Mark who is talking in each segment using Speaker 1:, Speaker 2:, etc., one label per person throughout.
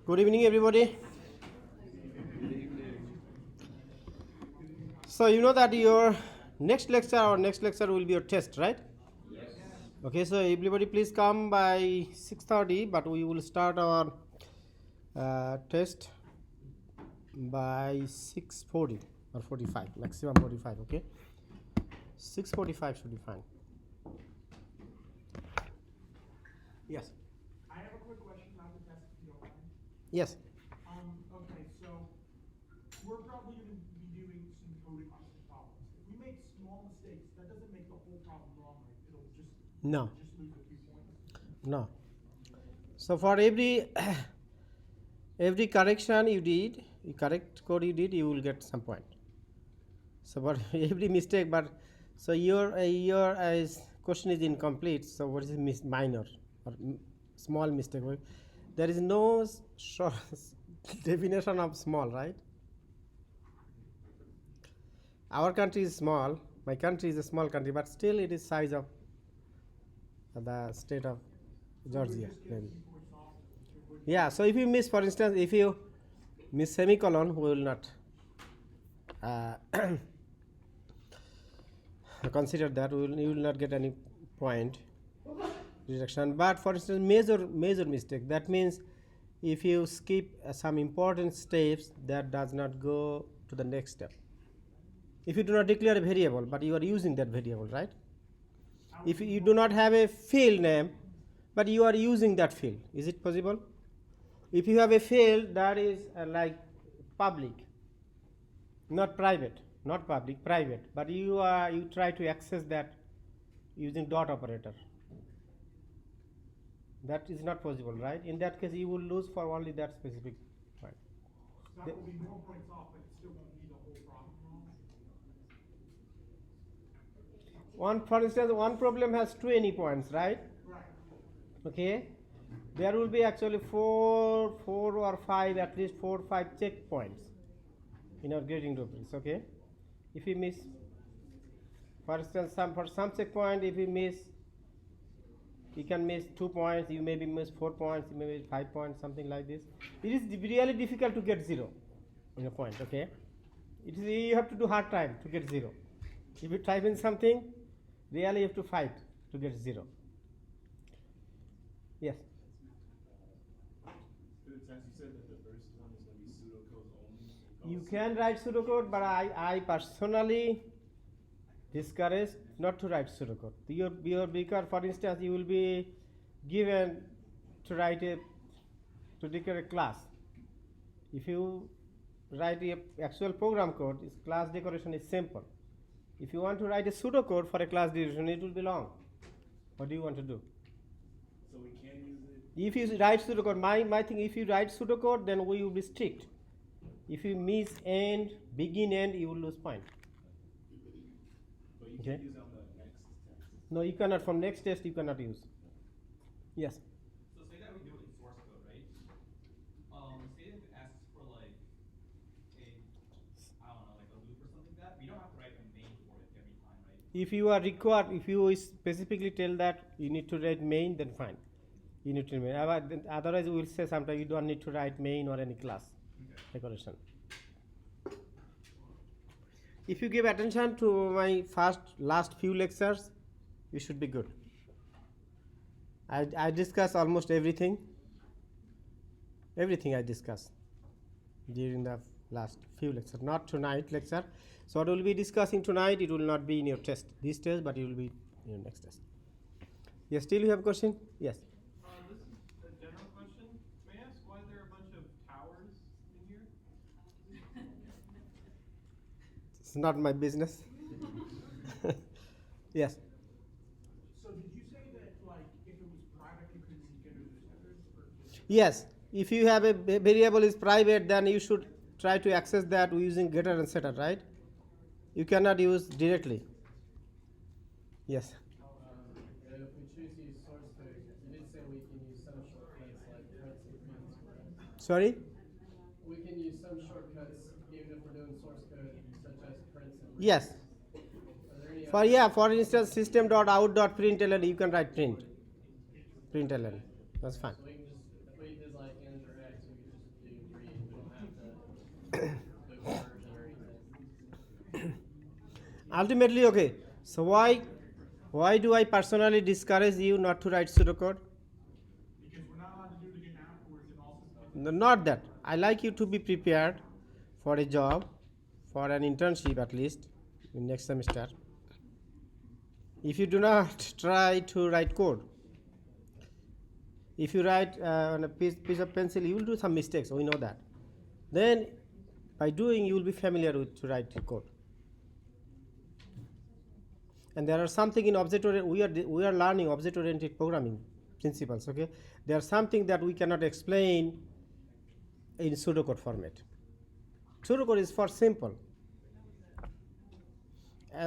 Speaker 1: Good evening, everybody. So you know that your next lecture will be your test, right? Yes. Okay, so everybody please come by 6:30, but we will start our test by 6:40 or 45, maximum 45. Okay, 6:45 should be fine. Yes.
Speaker 2: I have a quick question about the test, if you don't mind.
Speaker 1: Yes.
Speaker 2: Okay, so we're probably going to be doing some coding on some problems. If we make small mistakes, that doesn't make the whole problem wrong, right? It'll just lose a few points.
Speaker 1: No. So for every every correction you did, correct code you did, you will get some point. So for every mistake, but so your question is incomplete. So what is minor or small mistake? There is no short definition of small, right? Our country is small. My country is a small country, but still it is size of the state of Georgia, maybe. Yeah. So if you miss, for instance, if you miss semicolon, we will not consider that. You will not get any point reduction. But for instance, major mistake. That means if you skip some important steps, that does not go to the next step. If you do not declare a variable, but you are using that variable, right? If you do not have a field name, but you are using that field, is it possible? If you have a field that is like public, not private, not public, private, but you try to access that using dot operator, that is not possible, right? In that case, you will lose for only that specific point.
Speaker 2: So that will be more points off, but it still won't be the whole problem wrong.
Speaker 1: For instance, one problem has 20 points, right?
Speaker 2: Right.
Speaker 1: Okay. There will be actually four or five, at least 4 or 5 checkpoints in our grading rubrics. Okay. If you miss, for instance, for some checkpoint, if you miss, you can miss 2 points. You maybe miss 4 points. You maybe 5 points, something like this. It is really difficult to get 0 in a point. Okay. You have to do hard time to get 0. If you type in something, really you have to fight to get 0. Yes.
Speaker 3: Since you said that the first one is going to be pseudocode only.
Speaker 1: You can write pseudocode, but I personally discourage not to write pseudocode. Because, for instance, you will be given to write to declare a class. If you write a actual program code, its class decoration is simple. If you want to write a pseudocode for a class decoration, it will be long. What do you want to do?
Speaker 3: So we can use it.
Speaker 1: If you write pseudocode, my thing, if you write pseudocode, then we will be strict. If you miss end, begin end, you will lose point.
Speaker 3: But you can use it on the next test.
Speaker 1: No, you cannot. From next test, you cannot use. Yes.
Speaker 4: So say that we do it in source code, right? Say if it asks for like a, I don't know, like a loop or something like that, we don't have to write a main for it every time, right?
Speaker 1: If you are required, if you specifically tell that you need to write main, then fine. You need to main. Otherwise, we will say sometimes you don't need to write main or any class decoration. If you give attention to my last few lectures, you should be good. I discuss almost everything. Everything I discuss during the last few lectures, not tonight lecture. So what we will be discussing tonight, it will not be in your test, this test, but it will be in your next test. Yes, still you have a question? Yes.
Speaker 5: This is a general question. May I ask why there are a bunch of towers in here?
Speaker 1: It's not my business. Yes.
Speaker 2: So did you say that, like, if it was private, you couldn't seek under the setters?
Speaker 1: Yes. If you have a variable is private, then you should try to access that using getter and setter, right? You cannot use directly. Yes.
Speaker 6: If we choose to use source code, you did say we can use some shortcuts like prints and prints, correct?
Speaker 1: Sorry?
Speaker 6: We can use some shortcuts even if we're doing source code, such as prints and
Speaker 1: Yes.
Speaker 6: Are there any
Speaker 1: For instance, system.out.println, you can write println. That's fine.
Speaker 6: So we can just, if we did like int or x, we could just
Speaker 1: Ultimately, okay. So why do I personally discourage you not to write pseudocode?
Speaker 2: Because we're not allowed to do it again afterwards and also.
Speaker 1: No, not that. I like you to be prepared for a job, for an internship at least in next semester. If you do not try to write code, if you write on a piece of pencil, you will do some mistakes. We know that. Then, by doing, you will be familiar with to write code. And there are something in object-oriented. We are learning object-oriented programming principles. Okay, there are something that we cannot explain in pseudocode format. Pseudocode is for simple.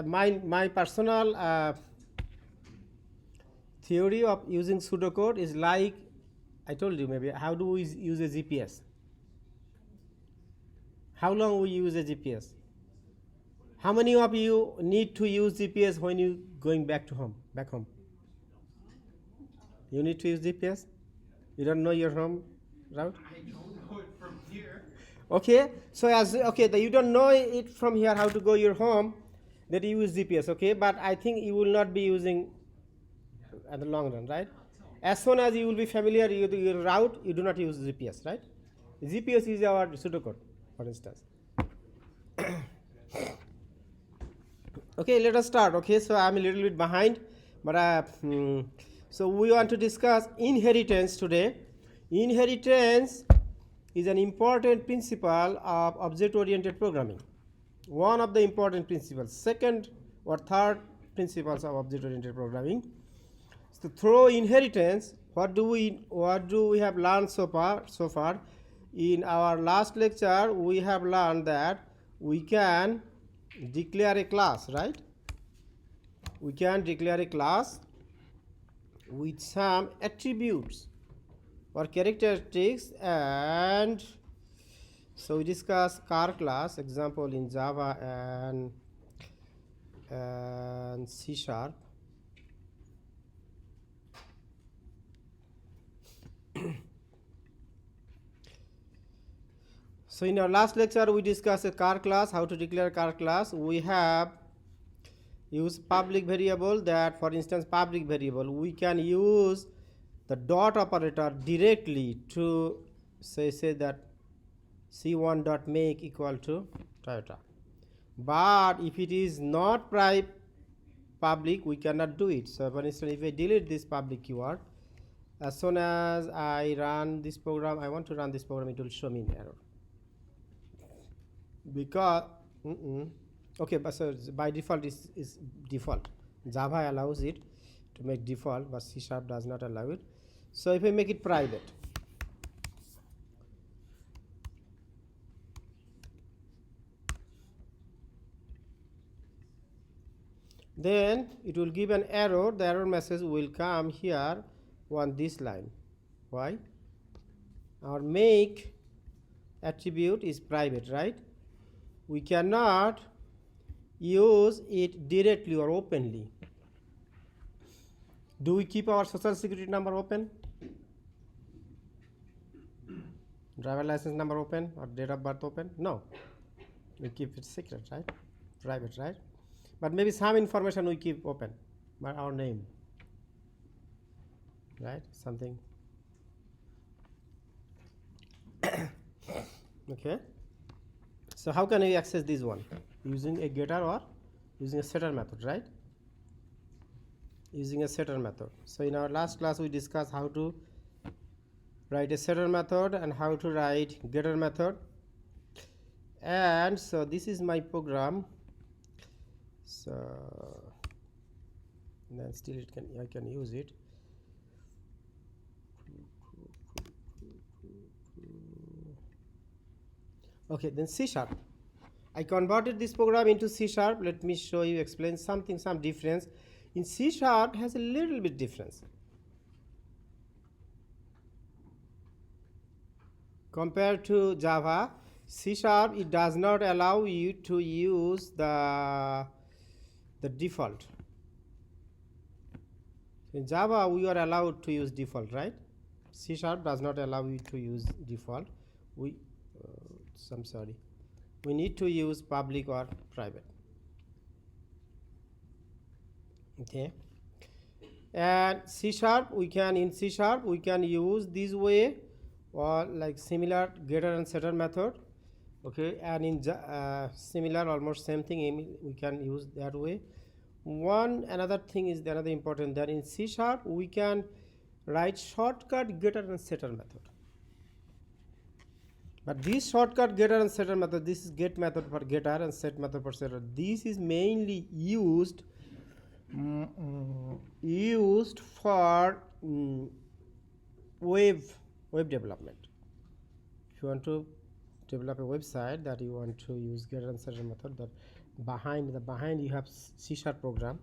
Speaker 1: My personal theory of using pseudocode is like I told you maybe how do we use a GPS? How long we use a GPS? How many of you need to use GPS when you going back home? You need to use GPS? You don't know your home route?
Speaker 5: I don't know it from here.
Speaker 1: Okay, so you don't know it from here how to go your home, that you use GPS, okay, but I think you will not be using at the long run, right? As soon as you will be familiar with your route, you do not use GPS, right? GPS is our pseudocode, for instance. Okay, let us start. Okay, so I'm a little bit behind, but so we want to discuss inheritance today. Inheritance is an important principle of object-oriented programming. One of the important principles. Second or third principles of object-oriented programming. So through inheritance, what do we have learned so far? In our last lecture, we have learned that we can declare a class, right? We can declare a class with some attributes or characteristics, and so we discuss car class example in Java and C#. So in our last lecture we discussed a car class, how to declare a car class. We have used public variable, that for instance public variable we can use the dot operator directly to say that c1 dot make equal to Toyota. But if it is not public, we cannot do it. So for instance, if I delete this public keyword, as soon as I run this program, I want to run this program, it will show me an error. Because okay, but so by default is default. Java allows it to make default, but C# does not allow it. So if I make it private, then it will give an error. The error message will come here on this line. Why? Our make attribute is private, right? We cannot use it directly or openly. Do we keep our social security number open? Driver license number open or date of birth open? No. We keep it secret, right? Private, right? But maybe some information we keep open, by our name, right? Something. Okay. So how can we access this one? Using a getter or using a setter method, right? Using a setter method. So in our last class we discussed how to write a setter method and how to write getter method. And so this is my program. So then still I can use it. Okay, then C#. I converted this program into C#. Let me show you, explain some difference. In C# has a little bit difference compared to Java. C# it does not allow you to use the default. In Java we are allowed to use default, right? C# does not allow you to use default. We need to use public or private. Okay, and C sharp we can use this way, or like similar getter and setter method. Okay, and in similar almost same thing we can use that way. Another thing is the another important, that in C sharp we can write shortcut getter and setter method. But this shortcut getter and setter method, this is get method for getter and set method for setter, this is mainly used for web development. If you want to develop a website that you want to use getter and setter method, that behind you have C sharp program,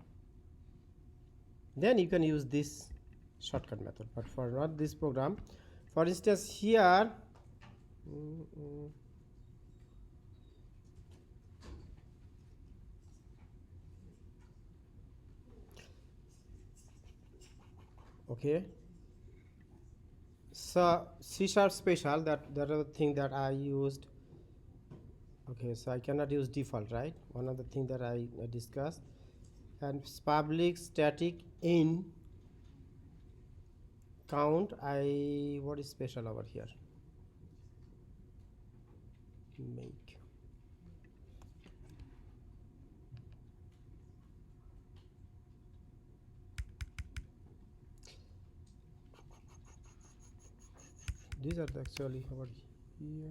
Speaker 1: then you can use this shortcut method. But for not this program, for instance here, okay, so C sharp special, that other thing that I used. Okay, so I cannot use default, right? One of the thing that I discussed. And public static in count, what is special over here? Make. These are actually over here.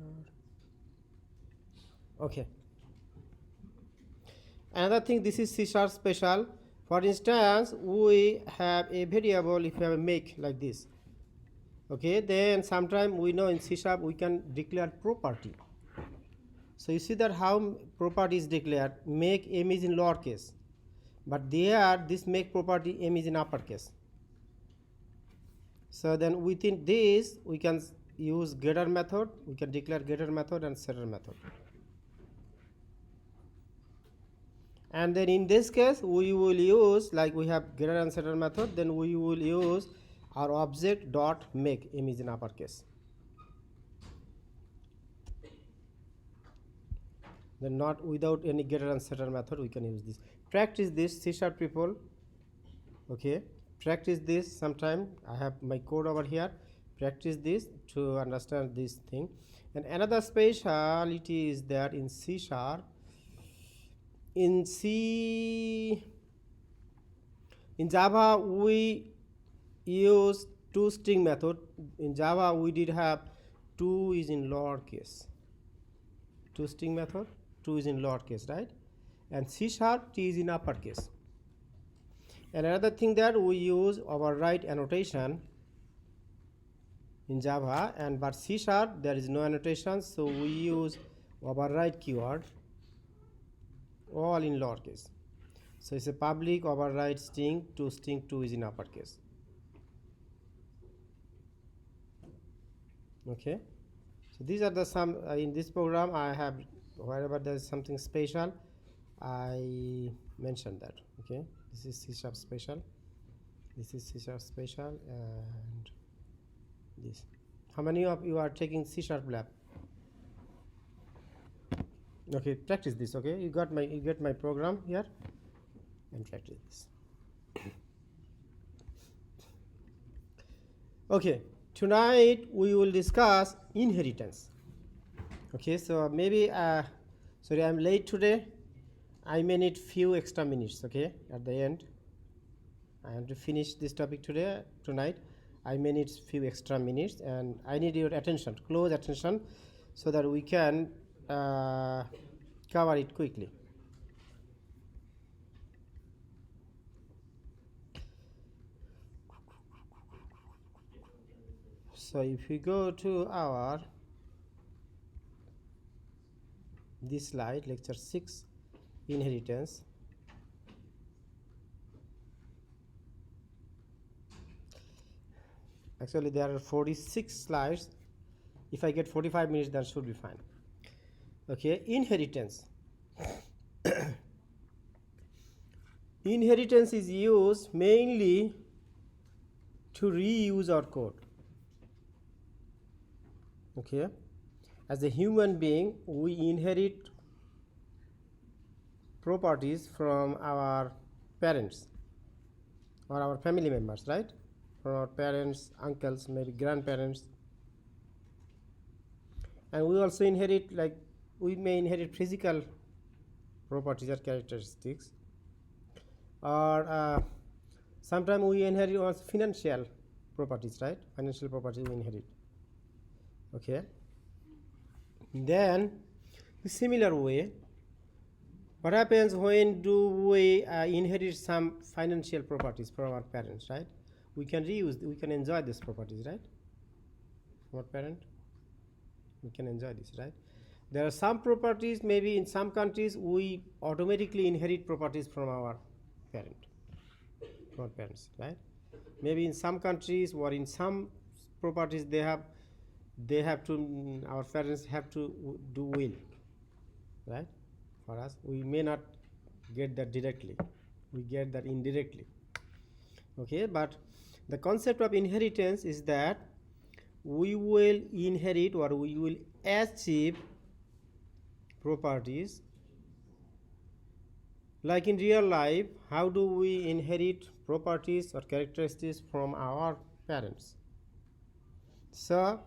Speaker 1: Okay. Another thing, this is C sharp special. For instance, we have a variable, if we have a make like this. Okay, then sometime we know in C sharp we can declare property. So you see that how property is declared. Make m is in lowercase, but there this make property m is in uppercase. So then within this we can use getter method, we can declare getter method and setter method. And then in this case we will use, like we have getter and setter method, then we will use our object dot make m is in uppercase. Then not without any getter and setter method we can use this. Practice this, C sharp people. Okay, practice this sometime. I have my code over here. Practice this to understand this thing. And another speciality is that in C sharp, in Java we use toString method. In Java we did have to is in lowercase. toString method, to is in lowercase, right? And C sharp, T is in uppercase. And another thing that we use override annotation in Java, and but C sharp there is no annotation, so we use override keyword, all in lowercase. So it's a public override string 2 is in uppercase. Okay, so these are the some in this program I have, wherever there is something special I mentioned that. Okay, this is C sharp special, this is C sharp special, and this. How many of you are taking C sharp lab? Okay, practice this. Okay, you get my program here, and practice this. Okay, tonight we will discuss inheritance. Okay, so maybe sorry, I'm late today. I may need few extra minutes. Okay, at the end I have to finish this topic tonight. I may need few extra minutes, and I need your attention, close attention, so that we can cover it quickly. So if we go to our this slide, lecture 6, inheritance. Actually there are 46 slides. If I get 45 minutes, that should be fine. Okay, inheritance. Inheritance is used mainly to reuse our code. Okay, as a human being we inherit properties from our parents. or our family members, right? From our parents, uncles, maybe grandparents. And we also inherit, like we may inherit physical properties or characteristics, or sometimes we inherit also financial properties, right? Financial properties we inherit. Okay. Then, in similar way, what happens when do we inherit some financial properties from our parents, right? We can reuse, we can enjoy these properties, right? From our parent, we can enjoy this, right? There are some properties, maybe in some countries, we automatically inherit properties from our parent, from our parents, right? Maybe in some countries or in some properties, they have to, our parents have to do will, right? For us, we may not get that directly, we get that indirectly. Okay, but the concept of inheritance is that we will inherit or we will achieve properties. Like in real life, how do we inherit properties or characteristics from our parents? So,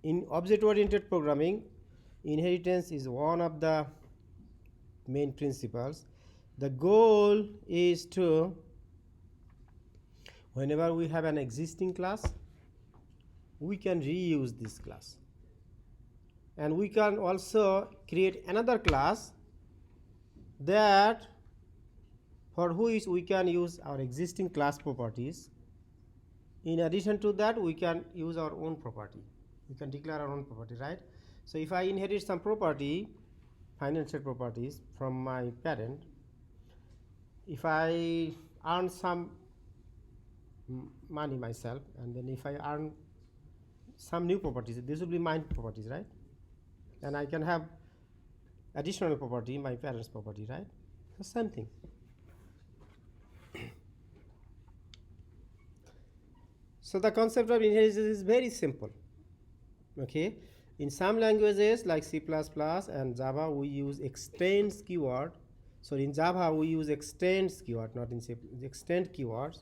Speaker 1: in object-oriented programming, inheritance is one of the main principles. The goal is to, whenever we have an existing class, we can reuse this class, and we can also create another class that for which we can use our existing class properties. In addition to that, we can use our own property, we can declare our own property, right? So if I inherit some property, financial properties from my parent, if I earn some money myself, and then if I earn some new properties, this will be my properties, right? And I can have additional property, my parents' property, right? The same thing. So the concept of inheritance is very simple. Okay, in some languages like C++ and Java, we use extends keyword. So in Java, we use extends keyword, not in C. Extend keywords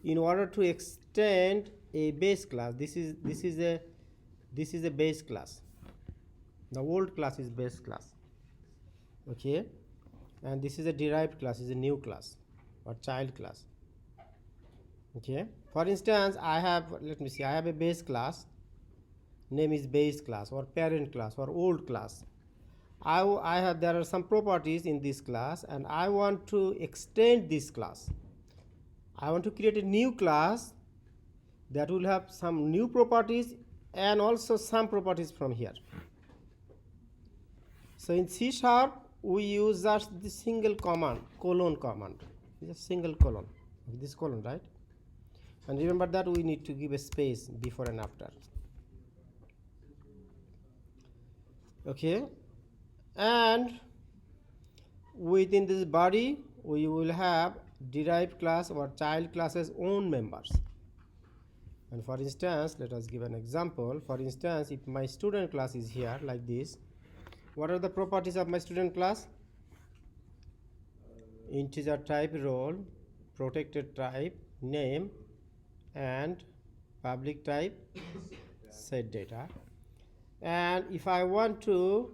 Speaker 1: in order to extend a base class. This is a base class. The old class is base class. Okay, and this is a derived class, is a new class or child class. Okay, for instance, I have, let me see, I have a base class, name is base class or parent class or old class. I have, there are some properties in this class, and I want to extend this class. I want to create a new class that will have some new properties and also some properties from here. So in C#, we use just the single command, colon command, just single colon, this colon, right? And remember that we need to give a space before and after. Okay, and within this body we will have derived class or child classes own members. And for instance, let us give an example. For instance, if my student class is here like this, what are the properties of my student class? Integer type role, protected type name, and public type set data. And if I want to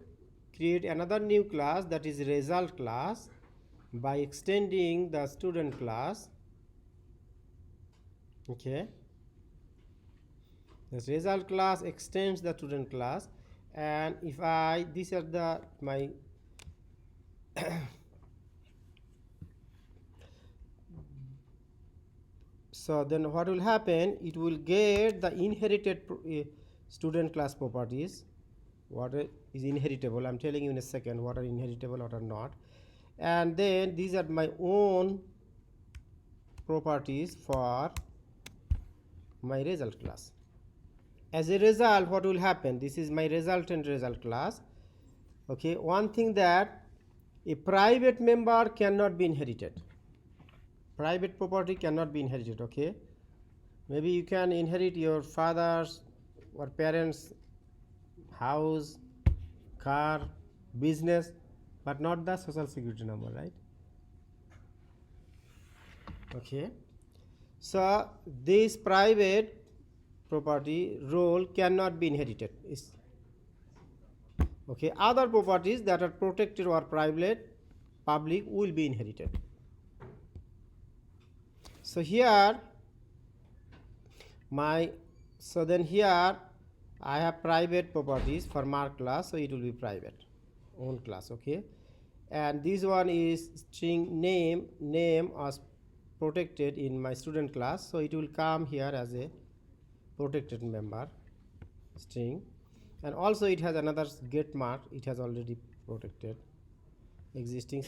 Speaker 1: create another new class, that is result class, by extending the student class, okay, this result class extends the student class, and if I, these are the my so then what will happen, it will get the inherited student class properties, what is inheritable. I'm telling you in a second what are inheritable, what are not. And then these are my own properties for my result class. As a result, what will happen, this is my resultant result class. Okay, one thing, that a private member cannot be inherited, private property cannot be inherited. Okay, maybe you can inherit your father's or parents' house, car, business, but not the social security number, right? Okay, So this private property role cannot be inherited. Okay, other properties that are protected or private, public will be inherited. So here then here I have private properties for mark class, so it will be private own class. Okay, and this one is string name as protected in my student class, so it will come here as a protected member string, and also it has another get mark, it has already protected existing.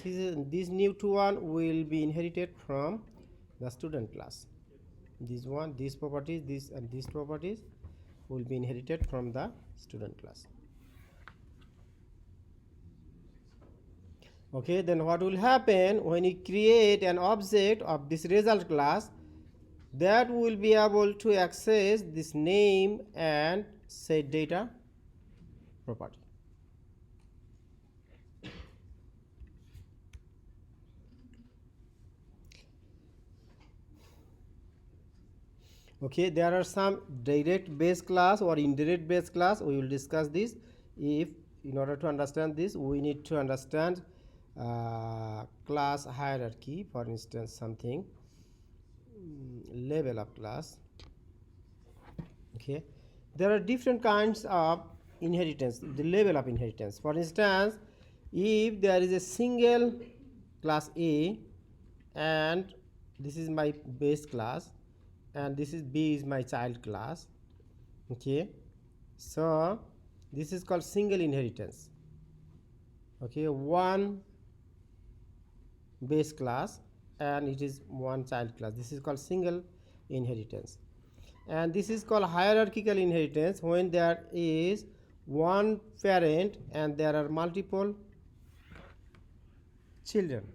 Speaker 1: This new to one will be inherited from the student class. This one, these properties, this and these properties will be inherited from the student class. Okay, then what will happen when you create an object of this result class, that will be able to access this name and set data property. Okay, there are some direct base class or indirect base class. We will discuss this. If in order to understand this, we need to understand class hierarchy. For instance, something level of class. Okay, there are different kinds of inheritance, the level of inheritance. For instance, if there is a single class A and this is my base class and this is B is my child class. Okay, so this is called single inheritance. Okay, one base class and it is one child class. This is called single inheritance. And this is called hierarchical inheritance when there is one parent and there are multiple children.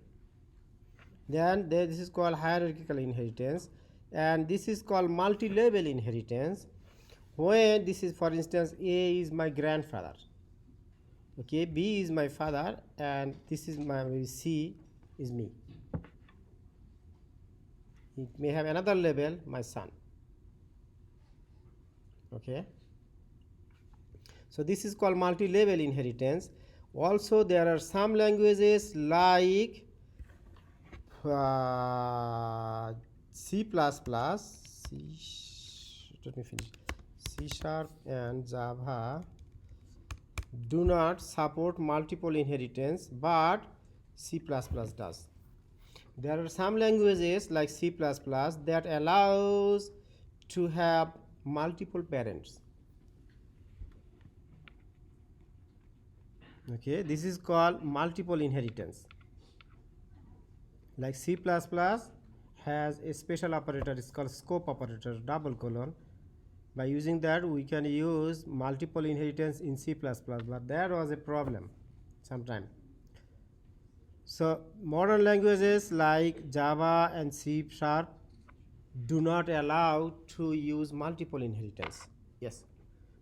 Speaker 1: Then this is called hierarchical inheritance, and this is called multi-level inheritance when this is, for instance, A is my grandfather, okay, B is my father, and this is my C is me. It may have another level, my son. Okay, so this is called multi-level inheritance. Also there are some languages like C++, C# and Java do not support multiple inheritance, but C++ does. There are some languages like C++ that allows to have multiple parents. Okay, this is called multiple inheritance. Like C++ has a special operator, it's called scope operator, double colon. By using that we can use multiple inheritance in C++, but that was a problem sometime. So modern languages like Java and C# do not allow to use multiple inheritance. Yes,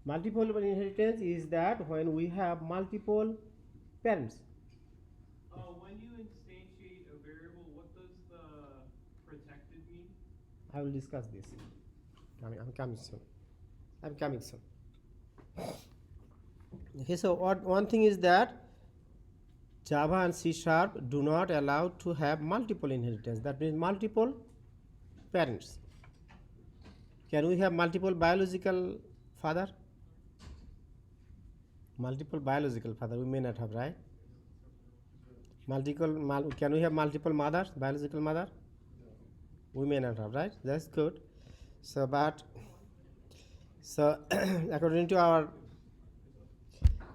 Speaker 1: multiple inheritance is that when we have multiple parents.
Speaker 5: When you instantiate a variable, what does the protected mean?
Speaker 1: I will discuss this. I'm coming soon. Okay, so one thing is that Java and C# do not allow to have multiple inheritance. That means multiple parents. Can we have multiple biological father? Multiple biological father we may not have, right? Can we have multiple mothers, biological mother? We may not have, right? That's good. So according to our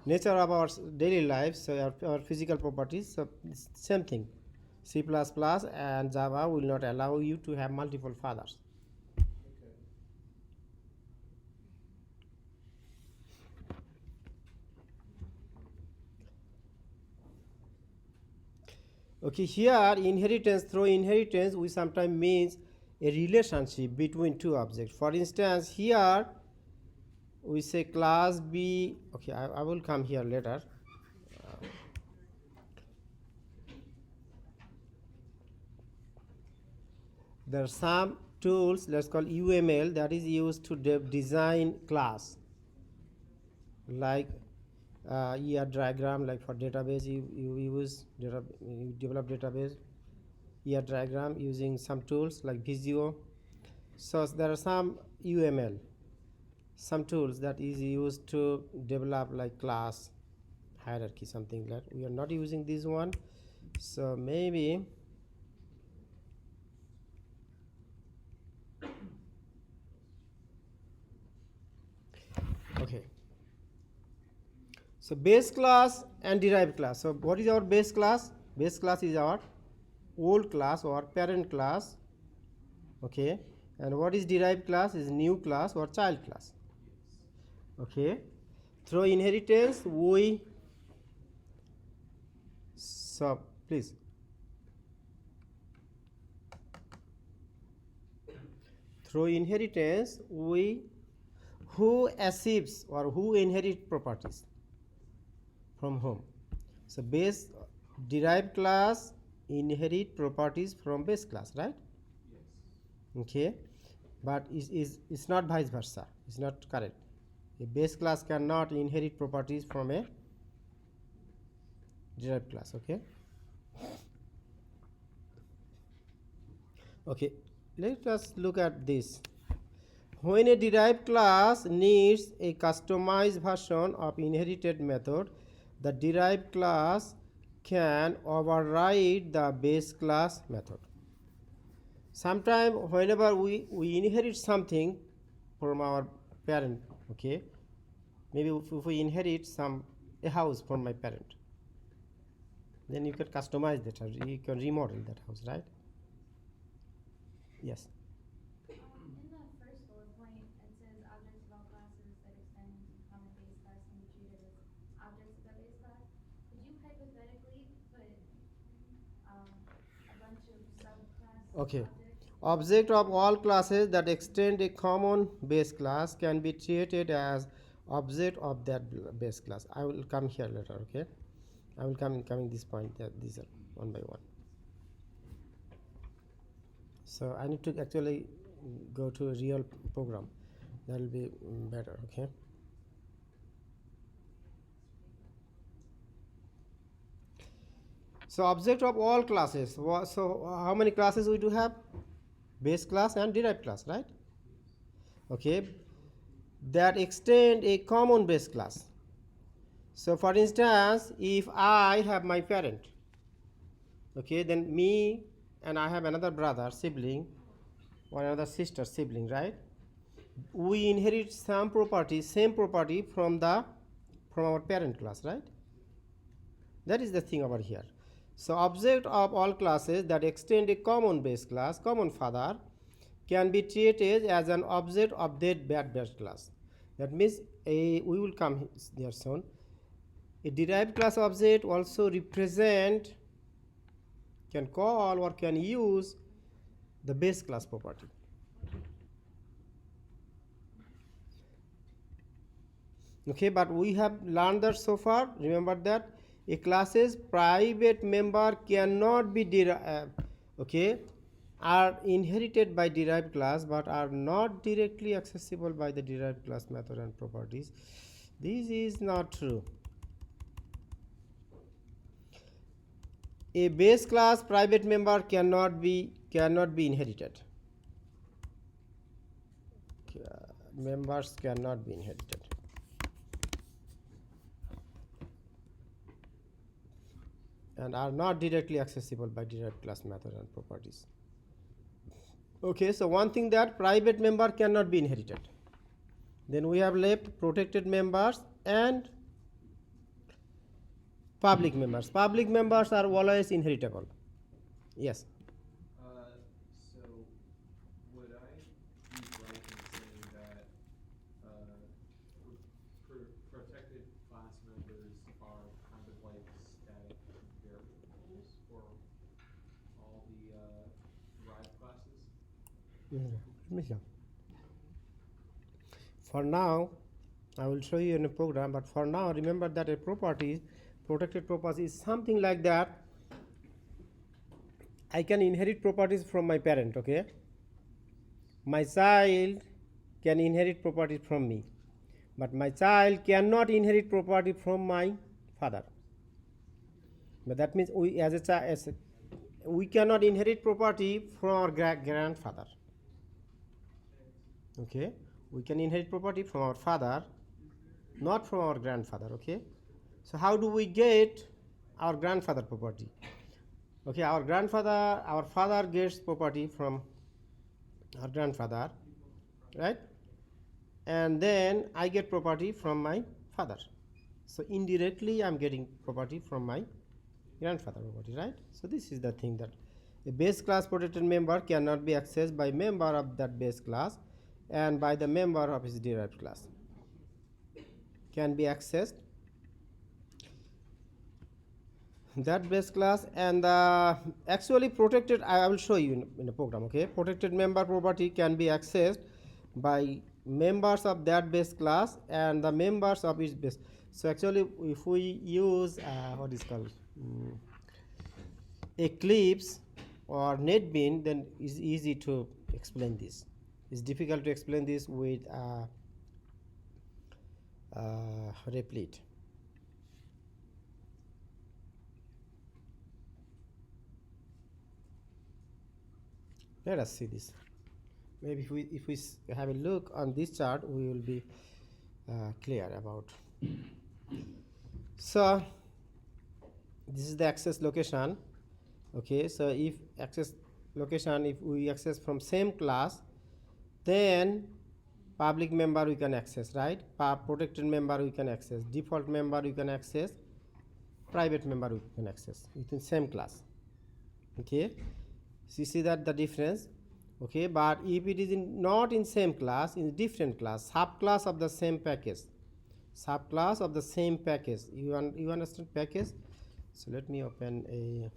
Speaker 1: nature of our daily life, so our physical properties, so it's same thing. C++ and Java will not allow you to have multiple fathers. Okay, here inheritance, through inheritance we sometimes means a relationship between two objects. For instance, here we say class B. Okay, I will come here later. There are some tools, let's call UML, that is used to design class, like ER diagram, like for database you use you develop database ER diagram using some tools like Visio. So there are some UML, some tools that is used to develop like class hierarchy, something like we are not using this one. So maybe okay. So base class and derived class. So what is our base class? Base class is our old class or parent class. Okay. And what is derived class? Is new class or child class. Okay. Through inheritance we, so please, through inheritance we, who achieves or who inherit properties from whom? So base derived class inherit properties from base class, right?
Speaker 3: Yes.
Speaker 1: Okay, but it's not vice versa, it's not correct. A base class cannot inherit properties from a derived class. Okay, okay, let us look at this. When a derived class needs a customized version of inherited method, the derived class can override the base class method. Sometimes whenever we inherit something from our parent, okay, maybe if we inherit a house from my parent, then you can customize that house, you can remodel that house, right? Yes.
Speaker 7: In the first bullet point, it says objects of all classes that extend into common base class can be treated as objects of the base class. Could you hypothetically put a bunch of subclass
Speaker 1: Okay.
Speaker 7: objects?
Speaker 1: Object of all classes that extend a common base class can be treated as object of that base class. I will come here later, okay? I will coming this point, that these are one by one. So I need to actually go to a real program. That will be better, okay? So object of all classes. So how many classes we do have? Base class and derived class, right? Okay, that extend a common base class. So for instance, if I have my parent, okay, then me and I have another brother sibling or another sister sibling, right? We inherit some property, same property from our parent class, right? That is the thing over here. So object of all classes that extend a common base class, common father, can be treated as an object of that base class. That means we will come there soon. A derived class object also represent, can call or can use the base class property. Okay, but we have learned that so far. Remember that a class's private member cannot be are inherited by derived class but are not directly accessible by the derived class method and properties. This is not true. A base class private member cannot be inherited. Members cannot be inherited. And are not directly accessible by derived class method and properties. Okay, so one thing that private member cannot be inherited. Then we have left protected members and public members. Public members are always inheritable. Yes.
Speaker 3: So would I be right in saying that protected class members are kind of like static variables for all the derived classes?
Speaker 1: For now, I will show you in a program, but for now, remember that a property, protected property, is something like that. I can inherit properties from my parent, okay? my child can inherit property from me, but my child cannot inherit property from my father. But that means we as a child, we cannot inherit property from our grandfather. Okay, we can inherit property from our father, not from our grandfather. Okay, so how do we get our grandfather property? Okay, our father gets property from our grandfather, right? And then I get property from my father. So indirectly I'm getting property from my grandfather property, right? So this is the thing, that a base class protected member cannot be accessed by member of that base class and by the member of his derived class. Can be accessed that base class, and actually protected, I will show you in the program. Okay, protected member property can be accessed by members of that base class and the members of its base. So actually if we use what is called Eclipse or NetBeans, then it's easy to explain this. It's difficult to explain this with Replit. Let us see this. Maybe if we have a look on this chart, we will be clear about. So this is the access location. Okay, so if access location, if we access from same class, then public member we can access, right? Protected member we can access, default member we can access, private member we can access within same class. Okay, so you see that the difference. Okay, but if it is not in same class, in different class, subclass of the same package, subclass of the same package, you understand package? So let me open a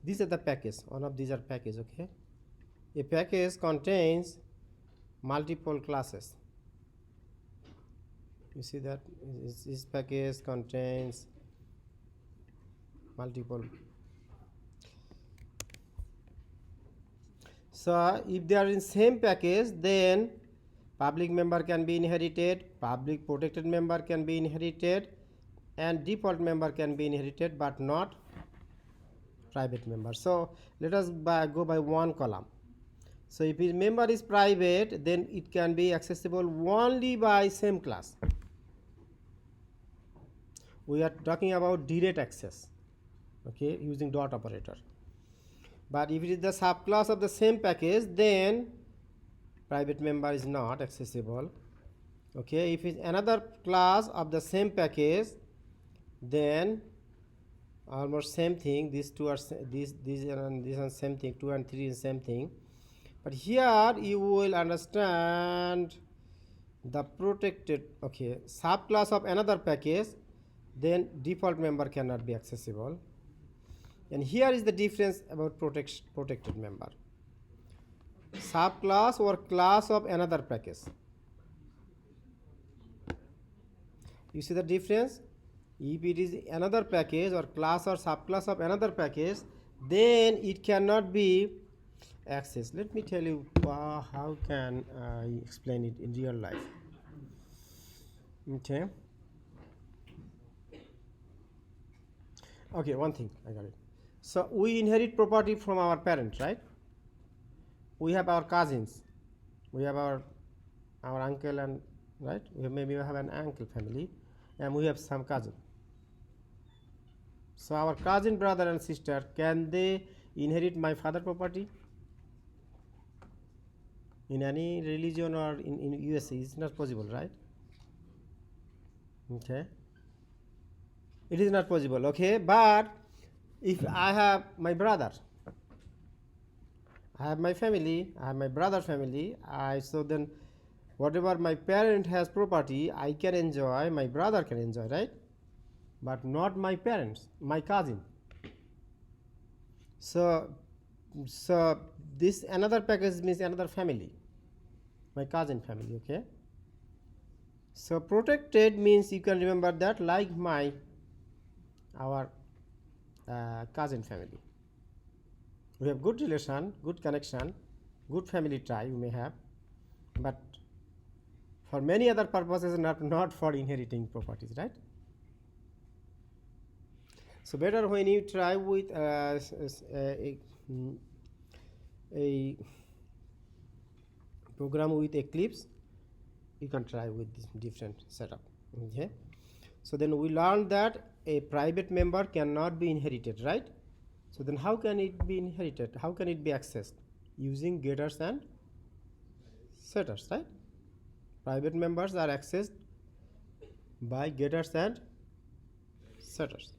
Speaker 1: these are the package. One of these are package. Okay, a package contains multiple classes. You see that this package contains multiple. So if they are in same package, then public member can be inherited, public protected member can be inherited, and default member can be inherited, but not private member. So let us go by one column. So if his member is private, then it can be accessible only by same class. We are talking about direct access, okay, using dot operator. But if it is the subclass of the same package, then private member is not accessible. Okay, if it's another class of the same package, then almost same thing. These two are these are same thing. 2 and 3 is same thing. But here you will understand the protected, okay, subclass of another package, then default member cannot be accessible. And here is the difference about protected member. Subclass or class of another package. You see the difference? If it is another package or class or subclass of another package, then it cannot be accessed. Let me tell you how can I explain it in real life. Okay. Okay, one thing, I got it. So we inherit property from our parents, right? We have our cousins, we have our uncle, and right, maybe we have an uncle family, and we have some cousin. So our cousin brother and sister, can they inherit my father property? In any religion or in USA, it's not possible, right? Okay, it is not possible. Okay, but if I have my brother, I have my family, I have my brother family, so then whatever my parent has property, I can enjoy, my brother can enjoy, right? But not my parents, my cousin. So this another package means another family, my cousin family. Okay, so protected means you can remember that like our cousin family. We have good relation, good connection, good family tie we may have, but for many other purposes, not for inheriting properties, right? So better when you try with a program with Eclipse, you can try with this different setup. Okay, so then we learned that a private member cannot be inherited, right? So then how can it be inherited? How can it be accessed? Using getters and setters, right? Private members are accessed by getters and setters.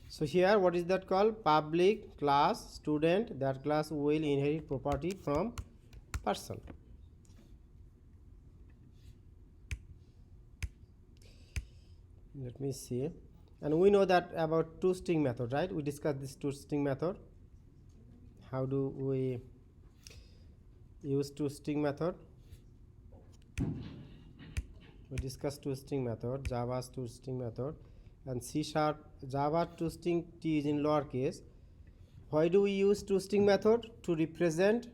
Speaker 1: So here what is that called? Public class student. That class will inherit property from person. Let me see. And we know that about two-string method, right? We discussed this two-string method. How do we use two-string method? We discussed two-string method, Java's two-string method, and C# Java two-string T is in lowercase. Why do we use two-string method? To represent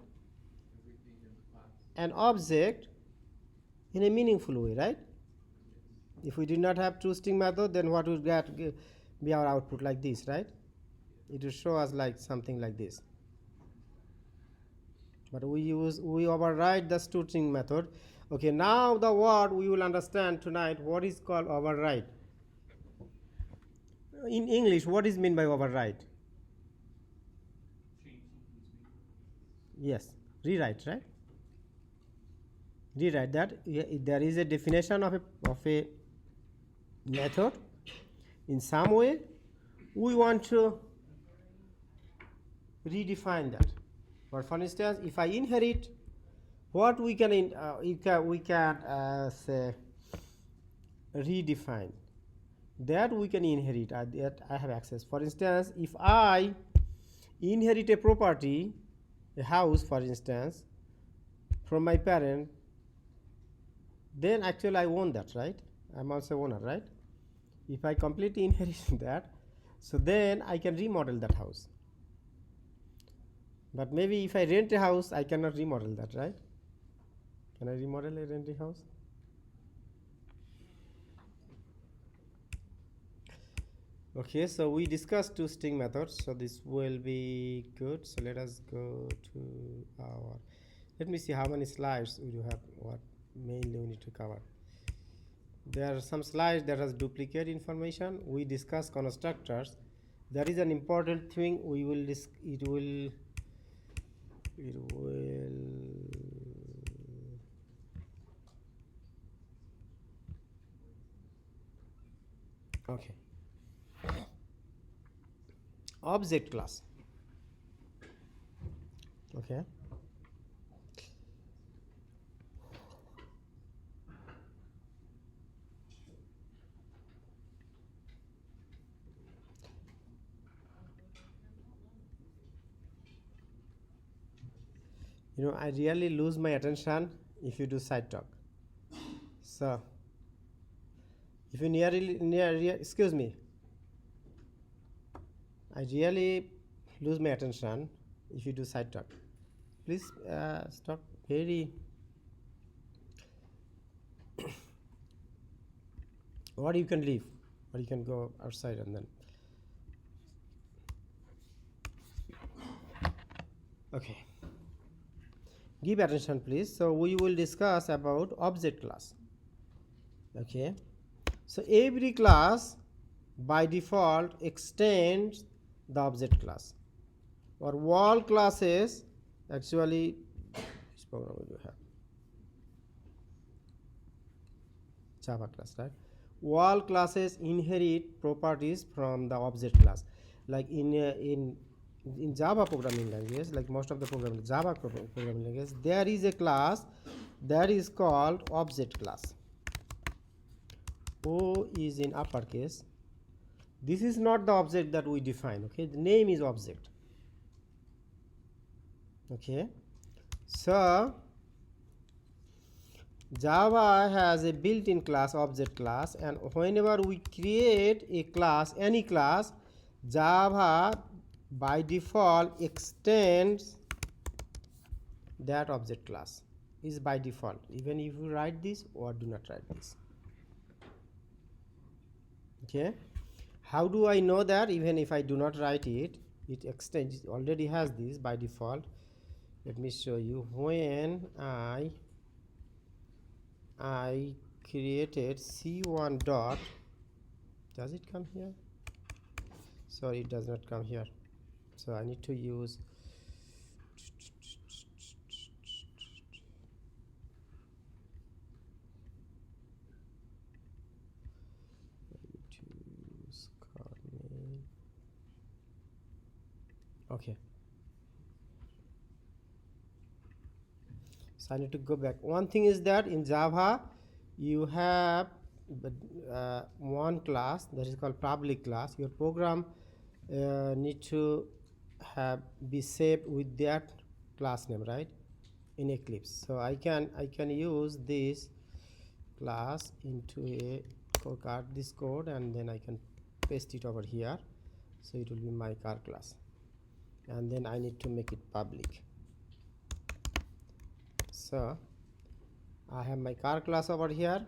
Speaker 1: an object in a meaningful way, right? If we did not have two-string method, then what would be our output? Like this, right? It will show us like something like this. But we override the two-string method. Okay, now the word we will understand tonight, what is called override. In English, what is meant by override? Yes, rewrite, right? Rewrite that. There is a definition of a method. In some way, we want to redefine that. For instance, if I inherit, what we can say redefine that we can inherit that I have access. For instance, if I inherit a property, a house, for instance, from my parent, then actually I own that, right? I'm also owner, right? If I completely inherit that, so then I can remodel that house. But maybe if I rent a house, I cannot remodel that, right? Can I remodel a rented house? Okay, so we discussed two-string methods, so this will be good. So let us go to our, let me see how many slides we do have, what mainly we need to cover. There are some slides that has duplicate information. We discuss constructors. That is an important thing. We will it will okay. Object class. Okay. You know, I really lose my attention if you do side talk. So, if you excuse me, I really lose my attention if you do side talk. Please stop very. Or you can leave, or you can go outside and then. Okay. Give attention, please. So we will discuss about object class. Okay. So every class by default extends the object class. Or all classes actually, which program we do have? Java class, right? All classes inherit properties from the object class. Like in Java programming language, like most of the Java programming language, there is a class that is called object class. O is in uppercase, This is not the object that we define. Okay, the name is object. Okay, so Java has a built-in class, object class, and whenever we create a class, any class, Java by default extends that object class, is by default, even if you write this or do not write this. Okay, how do I know that? Even if I do not write it, it extends, it already has this by default. Let me show you. When I created C1 dot, does it come here? Sorry, it does not come here, so I need to use okay, so I need to go back. One thing is that in Java you have one class that is called public class. Your program need to be saved with that class name, right, in Eclipse. So I can use this class into a card, this code, and then I can paste it over here, so it will be my car class, and then I need to make it public. So I have my car class over here.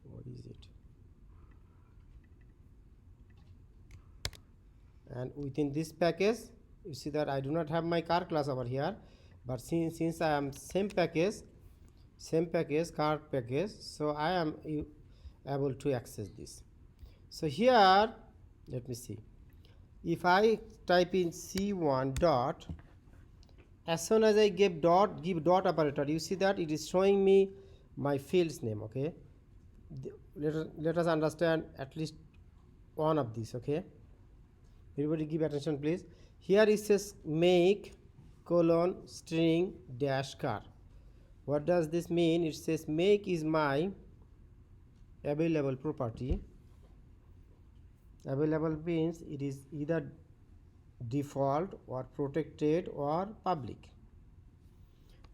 Speaker 1: What is it? And within this package, you see that I do not have my car class over here, but since I am same package, car package, so I am able to access this. So here, let me see. If I type in C1 dot, as soon as I give dot operator, you see that it is showing me my field's name. Okay, let us understand at least one of these. Okay, everybody give attention please. Here it says make :string dash car. What does this mean? It says make is my available property. Available means it is either default or protected or public.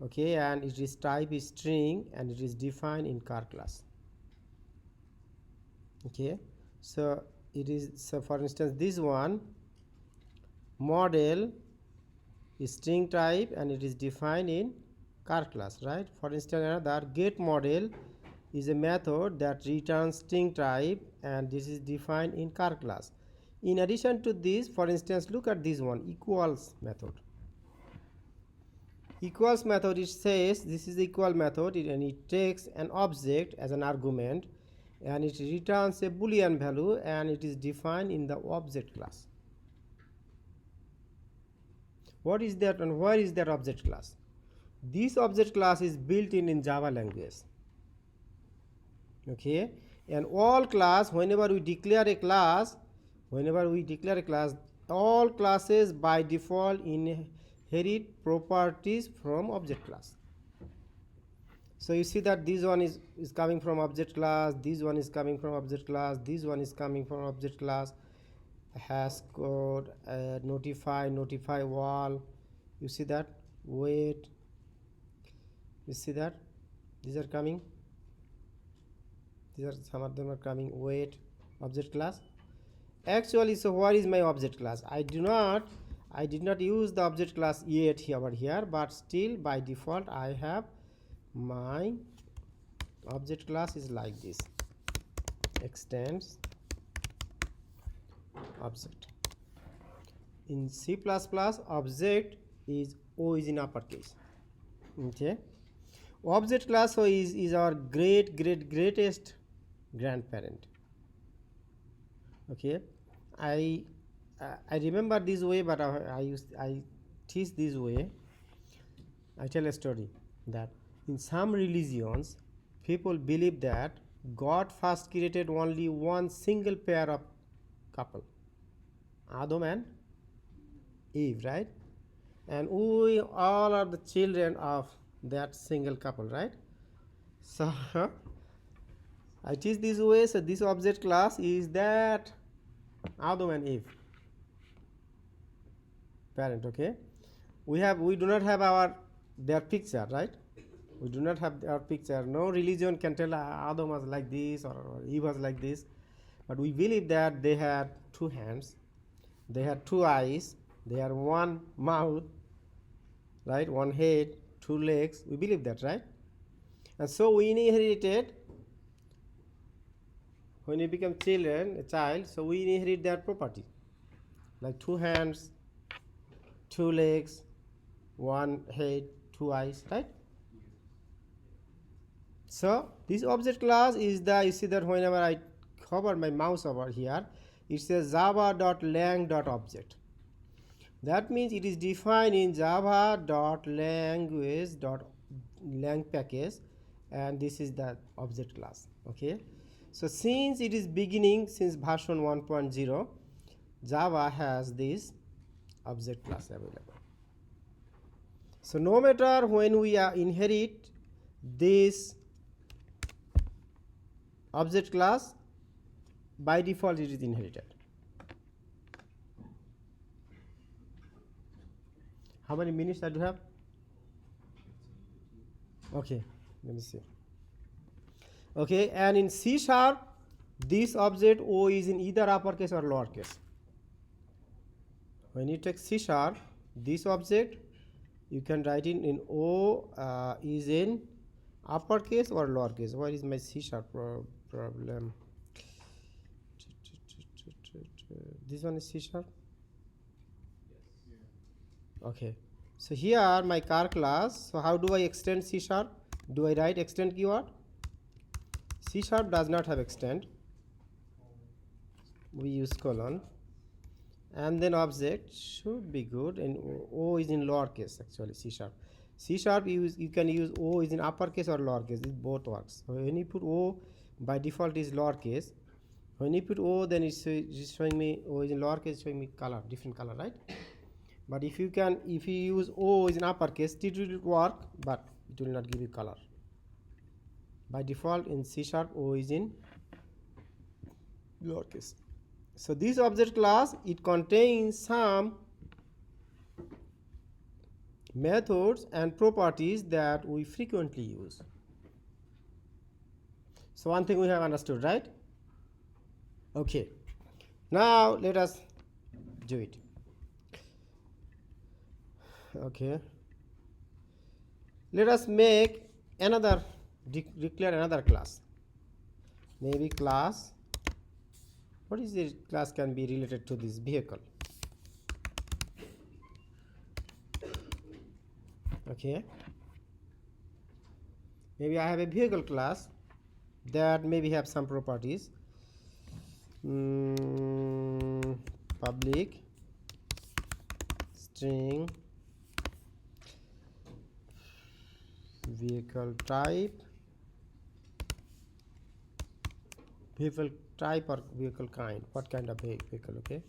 Speaker 1: Okay, and it is type is string and it is defined in car class. Okay, so it is, so for instance this one model is string type and it is defined in car class, right? For instance, another get model is a method that returns string type and this is defined in car class. In addition to this, for instance, look at this one, equals method. Equals method, it says this is the equal method, and it takes an object as an argument and it returns a boolean value and it is defined in the object class. What is that and where is that object class? This object class is built in Java language. Okay, and all class, whenever we declare a class, all classes by default inherit properties from object class. So you see that this one is coming from object class, this one is coming from object class, this one is coming from object class, hash code, notify wall, you see that, wait, you see that these are coming, some of them are coming, wait, object class. Actually, so where is my object class? I did not use the object class yet over here, but still by default I have my object class is like this, extends object. In C++, object is always in uppercase. Okay, object class is our greatest grandparent. Okay, I remember this way, but I teach this way. I tell a story that in some religions people believe that God first created only one single pair of couple, Adam and Eve, right? And we all are the children of that single couple, right? So I teach this way. So this object class is that Adam and Eve parent. Okay, we do not have their picture, right? We do not have our picture. No religion can tell Adam was like this or Eve was like this, but we believe that they had two hands, they had two eyes, they had one mouth, right? One head, two legs. We believe that, right? And so we inherited, when we become a child, so we inherit that property, like two hands, two legs, one head, two eyes, right? So this object class is you see that whenever I hover my mouse over here, it says java.lang.object. That means it is defined in java.language.lang package, and this is the object class. Okay, so since it is beginning, since version 1.0, Java has this object class available. So no matter when we inherit this object class, by default it is inherited. How many minutes I do have? Okay, let me see. Okay, and in C#, this object O is in either uppercase or lowercase. When you take C#, this object, you can write in O is in uppercase or lowercase. What is my C# problem? This one is C#. Okay, so here my car class. So how do I extend C#? Do I write extend keyword? C# does not have extend. We use colon, and then object should be good, and O is in lowercase actually. C#. You can use O is in uppercase or lowercase. It both works. So when you put O, by default is lowercase. When you put O, then it's showing me O is in lowercase, showing me color, different color, right? But if you use O is in uppercase, it will work, but it will not give you color. By default in C# O is in lowercase. So this object class, it contains some methods and properties that we frequently use. So one thing we have understood, right? Okay, now let us do it. Okay, let us make another, declare another class. Maybe class, what is the class can be related to this vehicle? Okay, maybe I have a vehicle class that maybe have some properties. Public string vehicle type, vehicle type or vehicle kind. What kind of vehicle? Okay,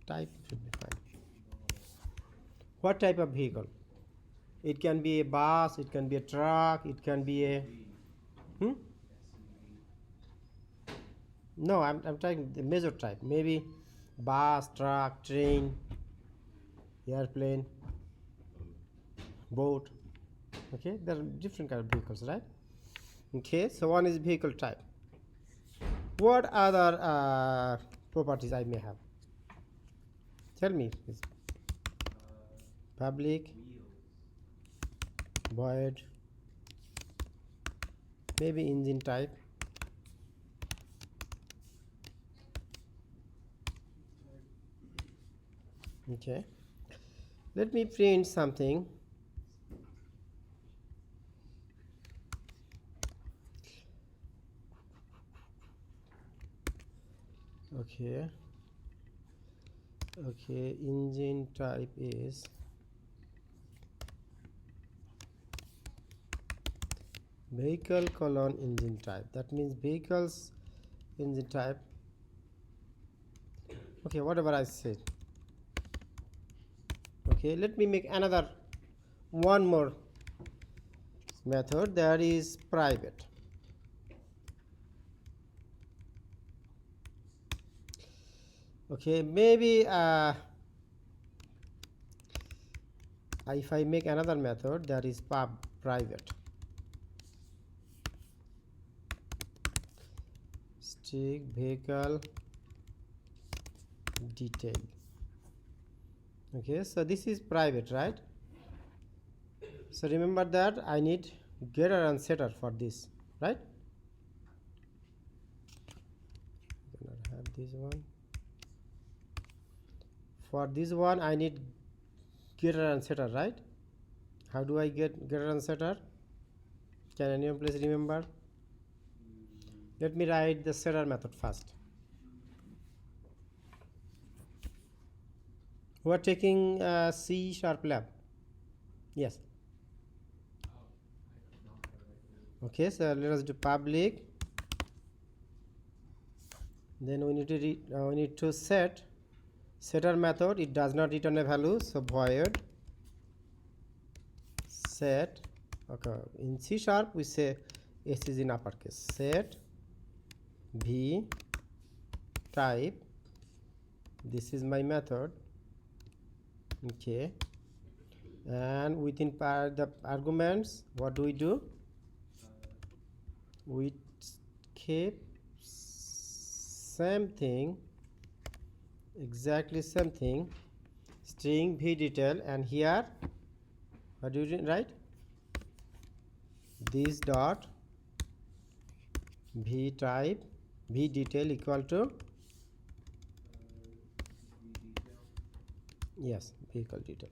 Speaker 1: type should be fine. What type of vehicle? It can be a bus, it can be a truck, it can be a No, I'm trying the major type. Maybe bus, truck, train, airplane, boat. Okay, there are different kind of vehicles, right? Okay, so one is vehicle type. What other properties I may have? Tell me, please. Public, void, maybe engine type. Okay, let me print something. Okay, engine type is vehicle colon engine type. That means vehicles engine type. Okay, whatever I said. Okay, let me make one more method, that is private. Okay, maybe if I make another method that is private, stick vehicle detail. Okay, so this is private, right? So remember that I need getter and setter for this, right? I'm gonna have this one. For this one I need getter and setter, right? How do I get getter and setter? Can anyone please remember? Let me write the setter method first. Who are taking C# lab? Yes. Okay, so let us do public. Then we need to set setter method. It does not return a value, so void set. Okay, in C# we say S is in uppercase. Set v type. This is my method. Okay, and within the arguments, what do? We keep same thing, exactly same thing, string v detail, and here what do you write? This dot v type v detail equal to yes, vehicle detail.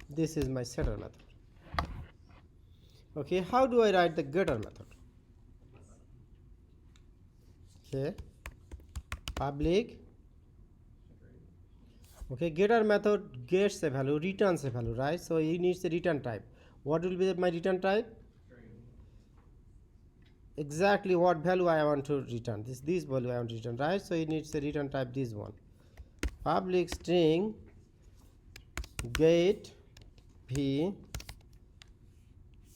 Speaker 1: This is my setter method. Okay, how do I write the getter method? Okay, public. Okay, getter method gets a value, returns a value, right? So it needs a return type. What will be my return type? Exactly what value I want to return. This value I want to return, right? So it needs a return type, this one. Public string get v.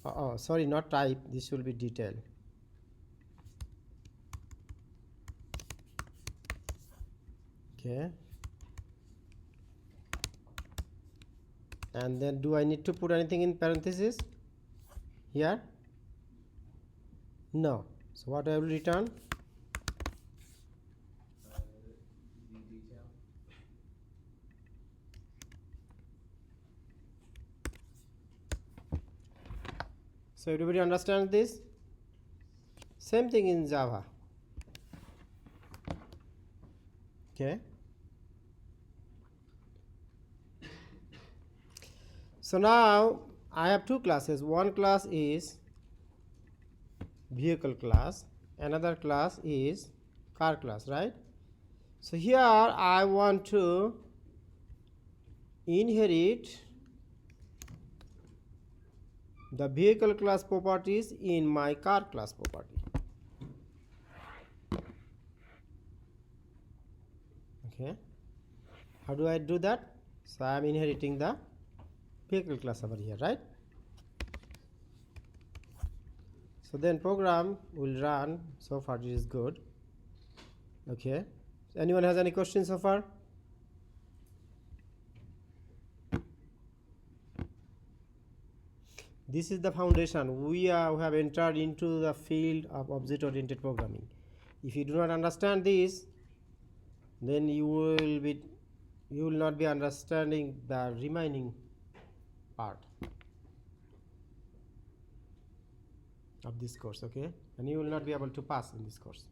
Speaker 1: Oh, sorry, not type. This will be detail. Okay. And then do I need to put anything in parentheses here? No. So what I will return? So everybody understands this? Same thing in Java. Okay. So now I have two classes. One class is vehicle class, another class is car class, right? So here I want to inherit the vehicle class properties in my car class property. Okay, how do I do that? So I am inheriting the vehicle class over here, right? So then program will run. So far it is good. Okay, anyone has any questions so far? This is the foundation. We have entered into the field of object-oriented programming. If you do not understand this, then you will not be understanding the remaining part of this course, okay? And you will not be able to pass in this course.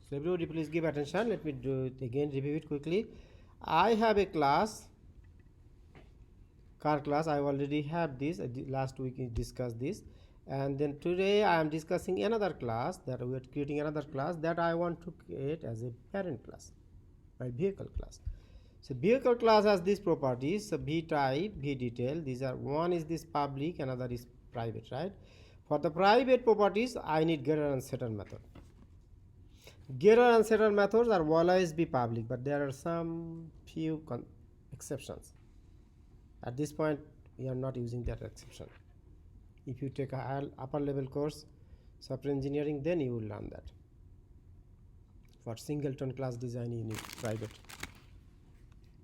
Speaker 1: So everybody please give attention. Let me do it again, review it quickly. I have a class, car class. I already have this. Last week we discussed this, and then today I am discussing another class, that we are creating another class that I want to create as a parent class, my vehicle class. So vehicle class has these properties. So v type, v detail. These are, one is this public, another is private, right? For the private properties, I need getter and setter method. Getter and setter methods are always be public, but there are some few exceptions. At this point, we are not using that exception. If you take a upper level course, software engineering, then you will learn that. For singleton class design, you need private.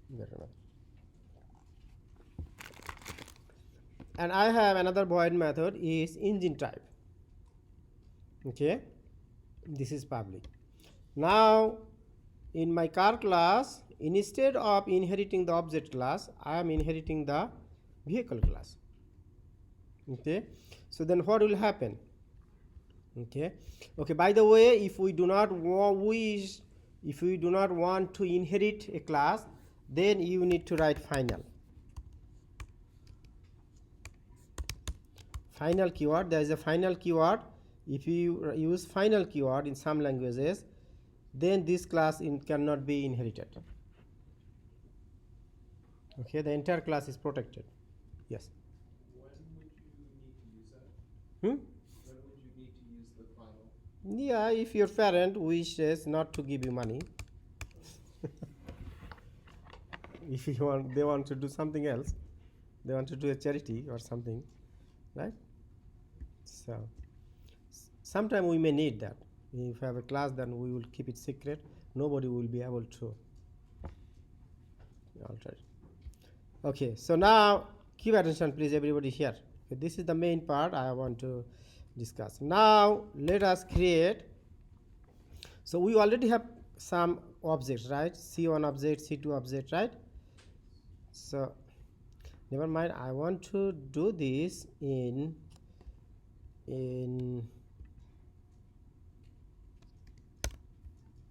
Speaker 1: Better not. And I have another void method is engine type. Okay, this is public. Now in my car class, instead of inheriting the object class, I am inheriting the vehicle class. Okay, so then what will happen? Okay, by the way, if we do not want to inherit a class, then you need to write final keyword. There is a final keyword. If you use final keyword in some languages, then this class cannot be inherited. Okay, the entire class is protected. Yes.
Speaker 6: When would you need to use that?
Speaker 1: When
Speaker 6: would you need to use the final?
Speaker 1: Yeah, if your parent wishes not to give you money, if they want to do something else, they want to do a charity or something, right? So sometime we may need that. If we have a class, then we will keep it secret. Nobody will be able to alter it. Okay, so now keep attention, please, everybody here. Okay, this is the main part I want to discuss. Now let us create. So we already have some objects, right? C1 object, C2 object, right? So never mind, I want to do this in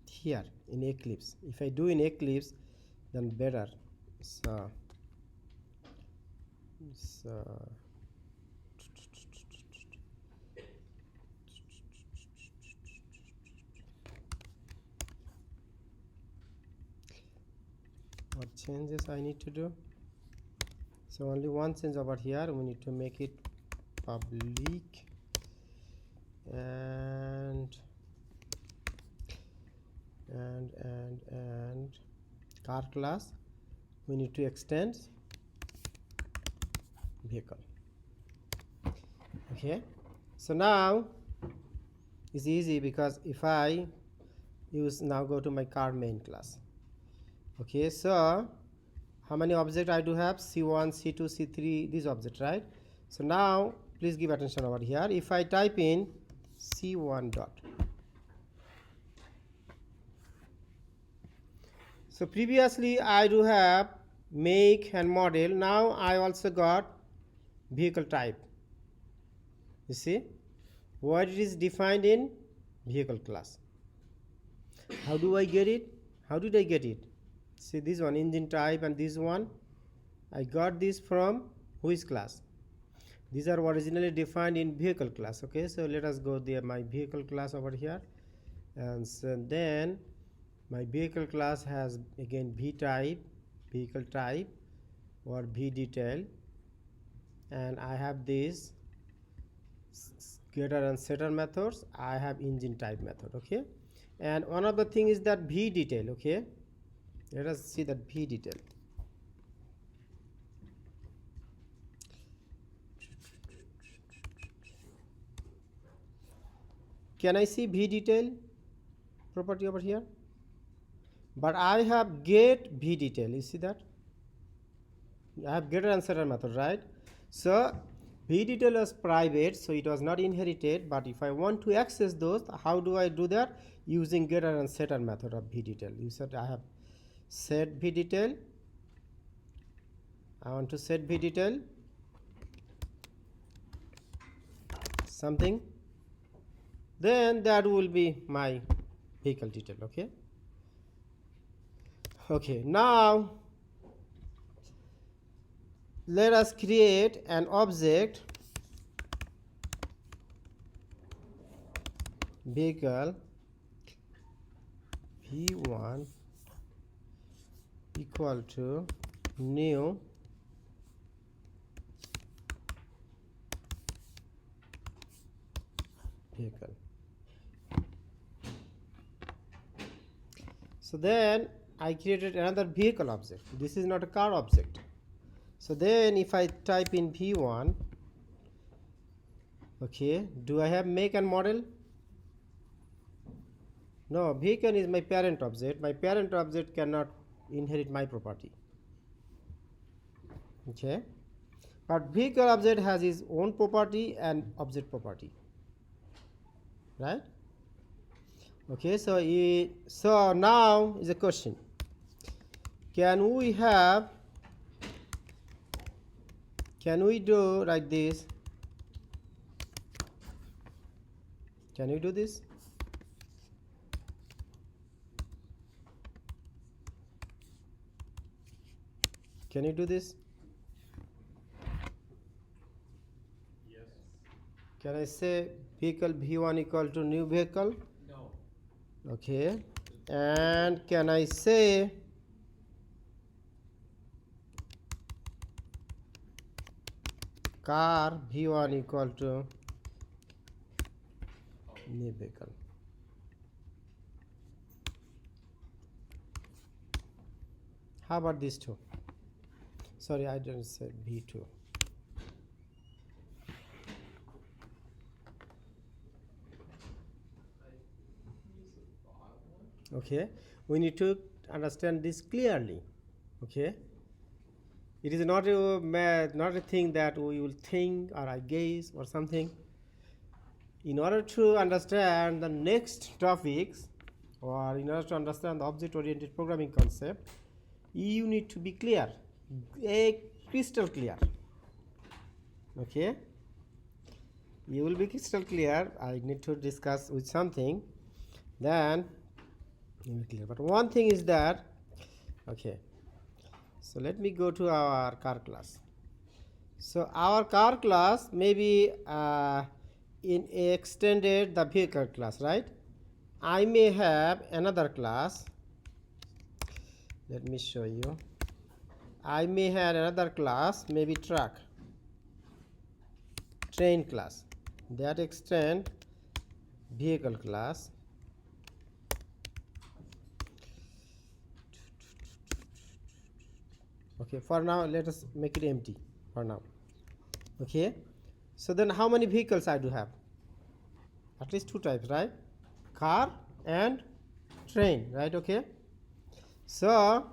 Speaker 1: here in Eclipse. If I do in Eclipse, then better. So what changes I need to do? So only one change over here. We need to make it public and car class. We need to extend vehicle. Okay, so now it's easy because if I now go to my car main class. Okay, so how many objects I do have? C1, C2, C3, these objects, right? So now please give attention over here. If I type in C1 dot, so previously I do have make and model. Now I also got vehicle type. You see what it is defined in vehicle class. How do I get it? How did I get it? See this one, engine type, and this one I got this from which class? These are originally defined in vehicle class. Okay, so let us go there, my vehicle class over here, and so then my vehicle class has again V type, vehicle type, or V detail, and I have these getter and setter methods. I have engine type method. Okay, and one of the thing is that V detail. Okay, let us see that V detail. Can I see V detail property over here? But I have get V detail. You see that? I have getter and setter method, right? So V detail was private, so it was not inherited. But if I want to access those, how do I do that? Using getter and setter method of V detail. You said I have set V detail. I want to set V detail something. Then that will be my vehicle detail. Okay. Okay. Now let us create an object vehicle v1 equal to new vehicle. So then I created another vehicle object. This is not a car object. So then if I type in v1, okay, do I have make and model? No, vehicle is my parent object. My parent object cannot inherit my property. Okay, but vehicle object has its own property and object property, right? Okay, so so now is a question: can we do like this? Can we do this? Can you do this?
Speaker 5: Yes.
Speaker 1: Can I say vehicle V1 equal to new vehicle?
Speaker 5: No.
Speaker 1: Okay, and can I say car V1 equal to new vehicle? How about these two? Sorry, I didn't say V2. Okay, we need to understand this clearly. Okay, it is not a thing that we will think or I guess or something. In order to understand the next topics, or in order to understand the object-oriented programming concept, you need to be clear, crystal clear. Okay, you will be crystal clear. I need to discuss with something, then you will be clear. But one thing is that, okay, so let me go to our car class. So our car class maybe in extended the vehicle class, right? I may have another class. Let me show you. I may have another class, maybe train class, that extend vehicle class. Okay, for now let us make it empty for now. Okay, so then how many vehicles I do have? At least two types, right? Car and train, right? Okay, so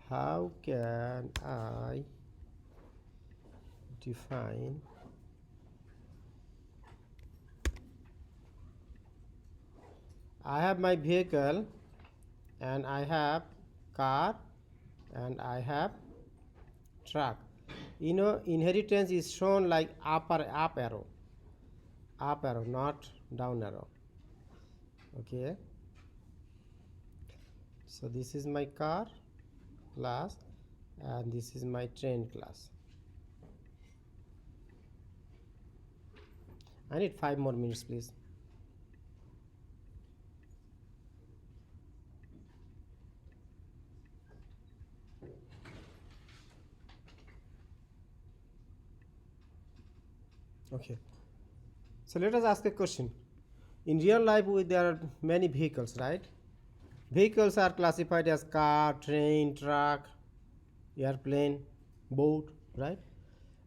Speaker 1: how can I define I have my vehicle and I have car and I have truck. You know, inheritance is shown like up arrow, not down arrow. Okay, so this is my car class and this is my train class. I need 5 more minutes, please. Okay, so let us ask a question. In real life there are many vehicles, right? Vehicles are classified as car, train, truck, airplane, boat, right?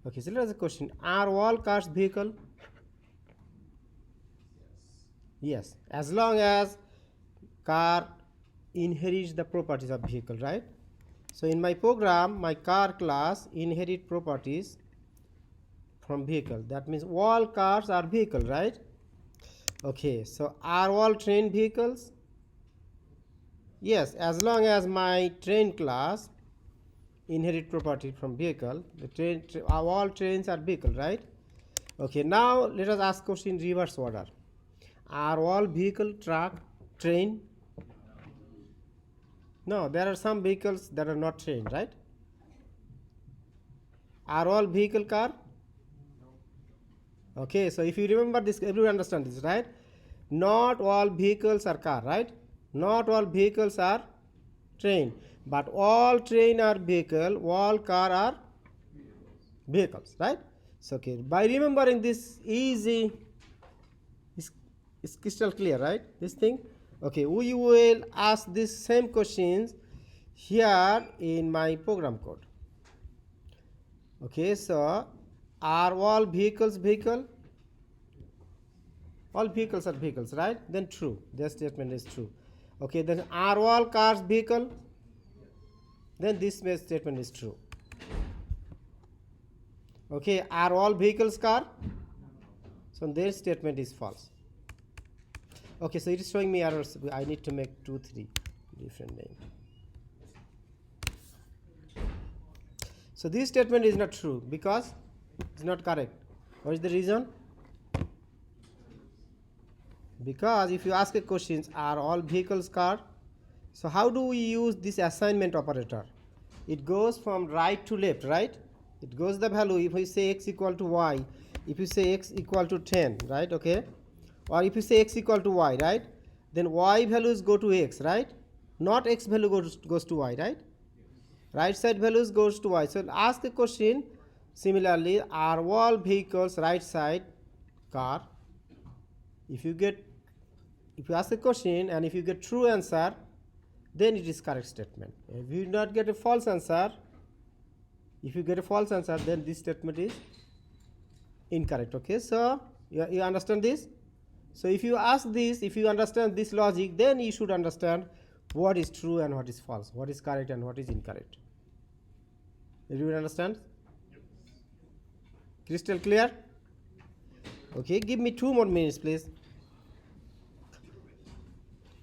Speaker 1: Okay, so let us ask a question. Are all cars vehicle? Yes, as long as car inherits the properties of vehicle, right? So in my program, my car class inherit properties from vehicle. That means all cars are vehicle, right? Okay, so are all train vehicles? Yes, as long as my train class inherit property from vehicle, the all trains are vehicle, right? Okay, now let us ask question in reverse order. Are all vehicle truck, train? No, there are some vehicles that are not train, right? Are all vehicle car? Okay, so if you remember this, everyone understand this, right? Not all vehicles are car, right? Not all vehicles are train, but all train are vehicle, all car are vehicles, right? So okay, by remembering this easy, it's crystal clear, right? This thing. Okay, we will ask these same questions here in my program code. Okay, so are all vehicles vehicle? All vehicles are vehicles, right? Then true. That statement is true. Okay, then are all cars vehicle? Then this statement is true. Okay, are all vehicles car? So their statement is false. Okay, so it is showing me errors. I need to make 2, 3 different names. So this statement is not true because it's not correct. What is the reason? Because if you ask a question, are all vehicles car? So how do we use this assignment operator? It goes from right to left, right? It goes the value. If we say x equal to y, if you say x equal to 10, right? Okay, or if you say x equal to y, right? Then y values go to x, right? Not x value goes to y, right? Right side values goes to y. So ask the question. Similarly, are all vehicles right side car? If you ask a question and if you get true answer, then it is correct statement. If you not get a false answer, if you get a false answer, then this statement is incorrect. Okay, so you understand this? So if you ask this, if you understand this logic, then you should understand what is true and what is false, what is correct and what is incorrect. Did you understand? Crystal clear? Okay, give me 2 more minutes, please.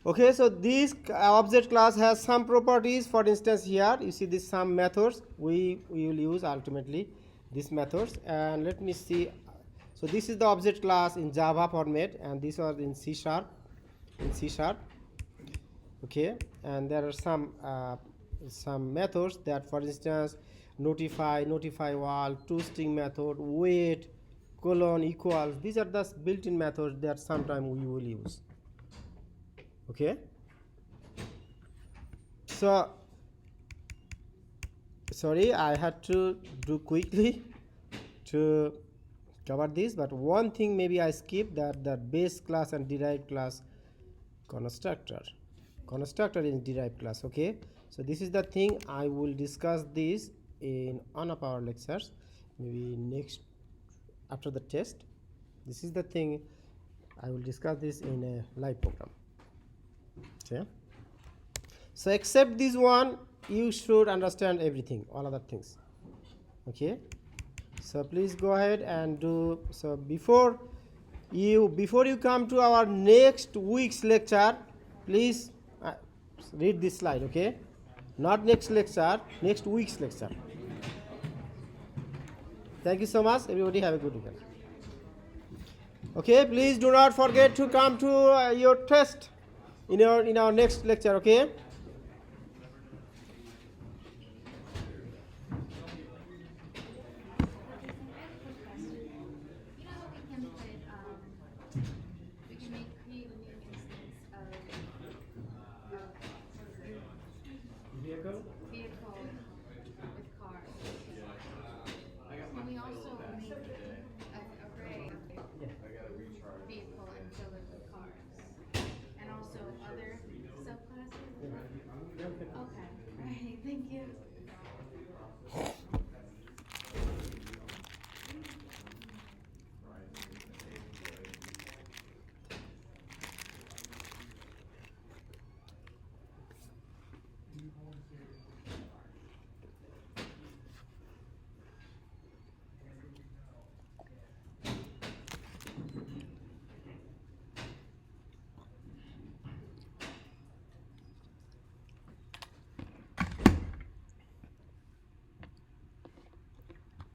Speaker 1: Okay, so this object class has some properties. For instance, here you see this some methods. We will use ultimately these methods, and let me see. So this is the object class in Java format, and these are in C#. Okay, and there are some methods that, for instance, notify wall, toString method, wait, colon, equals. These are the built-in methods that sometimes we will use. Okay, so sorry, I had to do quickly to cover this, but one thing maybe I skipped, that the base class and derived class constructor is derived class. Okay, so this is the thing I will discuss this in one of our lectures, maybe next after the test. This is the thing I will discuss this in a live program. Okay, so except this one, you should understand everything, all other things. Okay, so please go ahead and do so. Before you come to our next week's lecture, please read this slide. Okay, not next lecture, next week's lecture. Thank you so much, everybody. Have a good weekend. Okay, please do not forget to come to your test in our next lecture. Okay.
Speaker 7: We can create a new instance of
Speaker 1: Vehicle.
Speaker 7: vehicle with car. Can we also make an array of vehicle and fill it with cars? And also other subclasses? Okay, all right, thank you.